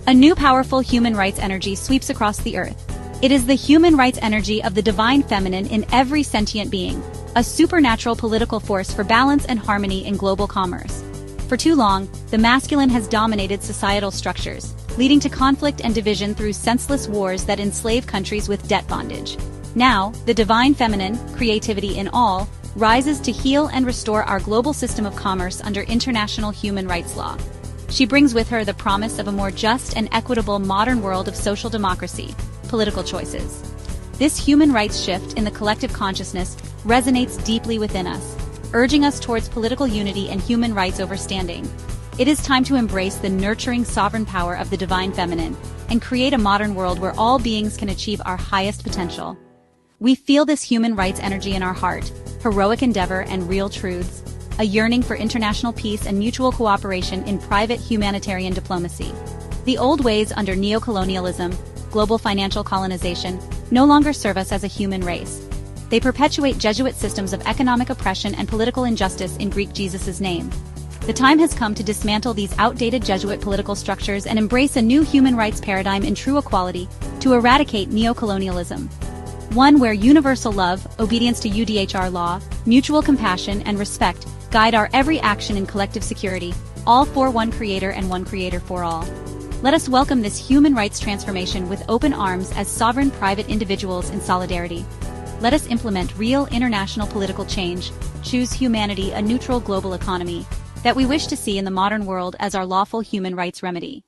A new powerful human rights energy sweeps across the earth. It is the human rights energy of the divine feminine in every sentient being, a supernatural political force for balance and harmony in global commerce. For too long, the masculine has dominated societal structures, leading to conflict and division through senseless wars that enslave countries with debt bondage. Now, the divine feminine, creativity in all, rises to heal and restore our global system of commerce under international human rights law. She brings with her the promise of a more just and equitable modern world of social democracy, political choices. This human rights shift in the collective consciousness resonates deeply within us, urging us towards political unity and human rights overstanding. It is time to embrace the nurturing sovereign power of the divine feminine and create a modern world where all beings can achieve our highest potential. We feel this human rights energy in our heart, heroic endeavor and real truths, a yearning for international peace and mutual cooperation in private humanitarian diplomacy. The old ways under neocolonialism, global financial colonization, no longer serve us as a human race. They perpetuate Jesuit systems of economic oppression and political injustice in Greek Jesus' name. The time has come to dismantle these outdated Jesuit political structures and embrace a new human rights paradigm in true equality to eradicate neocolonialism. One where universal love, obedience to UDHR law, mutual compassion, and respect guide our every action in collective security, all for one creator and one creator for all. Let us welcome this human rights transformation with open arms as sovereign private individuals in solidarity. Let us implement real international political change, choose humanity, a neutral global economy that we wish to see in the modern world as our lawful human rights remedy.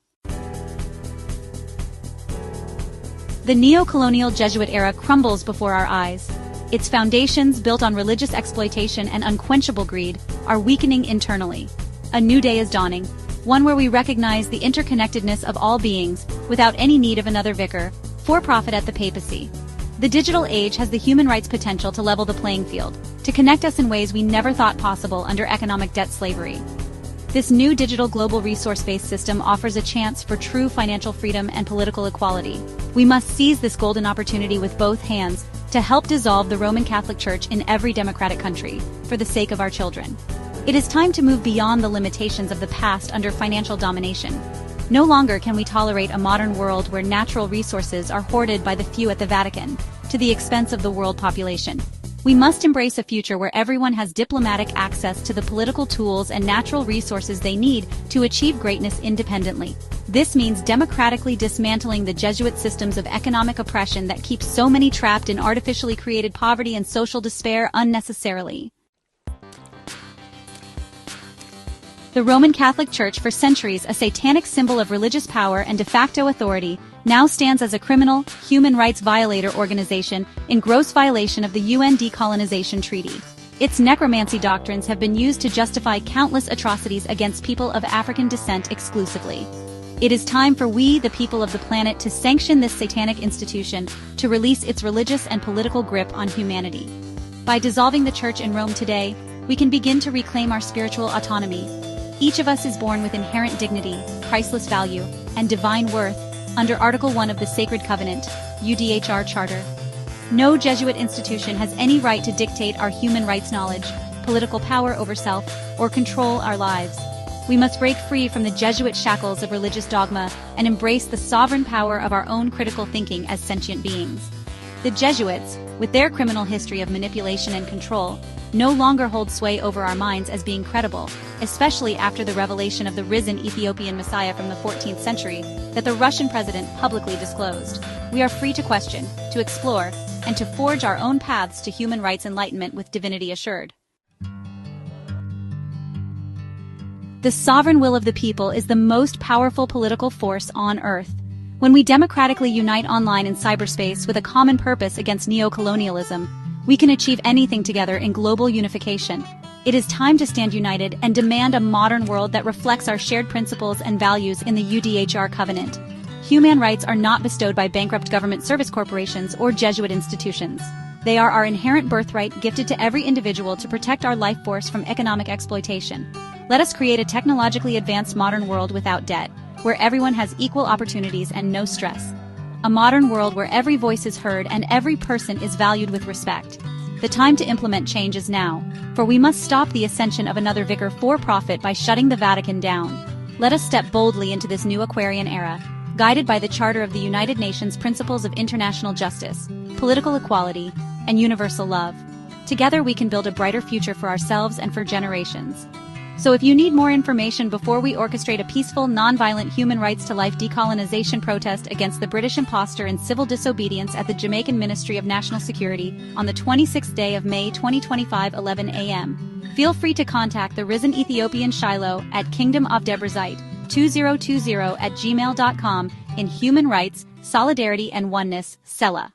The neo-colonial Jesuit era crumbles before our eyes. Its foundations, built on religious exploitation and unquenchable greed, are weakening internally. A new day is dawning, one where we recognize the interconnectedness of all beings, without any need of another vicar, for profit at the papacy. The digital age has the human rights potential to level the playing field, to connect us in ways we never thought possible under economic debt slavery. This new digital global resource-based system offers a chance for true financial freedom and political equality. We must seize this golden opportunity with both hands to help dissolve the Roman Catholic Church in every democratic country, for the sake of our children. It is time to move beyond the limitations of the past under financial domination. No longer can we tolerate a modern world where natural resources are hoarded by the few at the Vatican, to the expense of the world population. We must embrace a future where everyone has diplomatic access to the political tools and natural resources they need to achieve greatness independently. This means democratically dismantling the Jesuit systems of economic oppression that keep so many trapped in artificially created poverty and social despair unnecessarily. The Roman Catholic Church, for centuries a satanic symbol of religious power and de facto authority, now stands as a criminal, human rights violator organization in gross violation of the UN Decolonization Treaty. Its necromancy doctrines have been used to justify countless atrocities against people of African descent exclusively. It is time for we, the people of the planet, to sanction this satanic institution, to release its religious and political grip on humanity. By dissolving the Church in Rome today, we can begin to reclaim our spiritual autonomy. Each of us is born with inherent dignity, priceless value, and divine worth, under Article 1 of the Sacred Covenant, UDHR Charter. No Jesuit institution has any right to dictate our human rights knowledge, political power over self, or control our lives. We must break free from the Jesuit shackles of religious dogma and embrace the sovereign power of our own critical thinking as sentient beings. The Jesuits, with their criminal history of manipulation and control, no longer hold sway over our minds as being credible, especially after the revelation of the risen Ethiopian Messiah from the 14th century that the Russian president publicly disclosed. We are free to question, to explore, and to forge our own paths to human rights enlightenment with divinity assured. The sovereign will of the people is the most powerful political force on Earth. When we democratically unite online in cyberspace with a common purpose against neocolonialism, we can achieve anything together in global unification. It is time to stand united and demand a modern world that reflects our shared principles and values in the UDHR Covenant. Human rights are not bestowed by bankrupt government service corporations or Jesuit institutions. They are our inherent birthright gifted to every individual to protect our life force from economic exploitation. Let us create a technologically advanced modern world without debt, where everyone has equal opportunities and no stress. A modern world where every voice is heard and every person is valued with respect. The time to implement change is now, for we must stop the ascension of another vicar for profit by shutting the Vatican down. Let us step boldly into this new Aquarian era, guided by the Charter of the United Nations Principles of International Justice, Political Equality, and Universal Love. Together we can build a brighter future for ourselves and for generations. So if you need more information before we orchestrate a peaceful, non-violent human rights to life decolonization protest against the British impostor in civil disobedience at the Jamaican Ministry of National Security on the 26th day of May 2025 11 a.m., feel free to contact the Risen Ethiopian Shiloh at Kingdom of Debrazite 2020 at gmail.com in Human Rights, Solidarity and Oneness, Sela.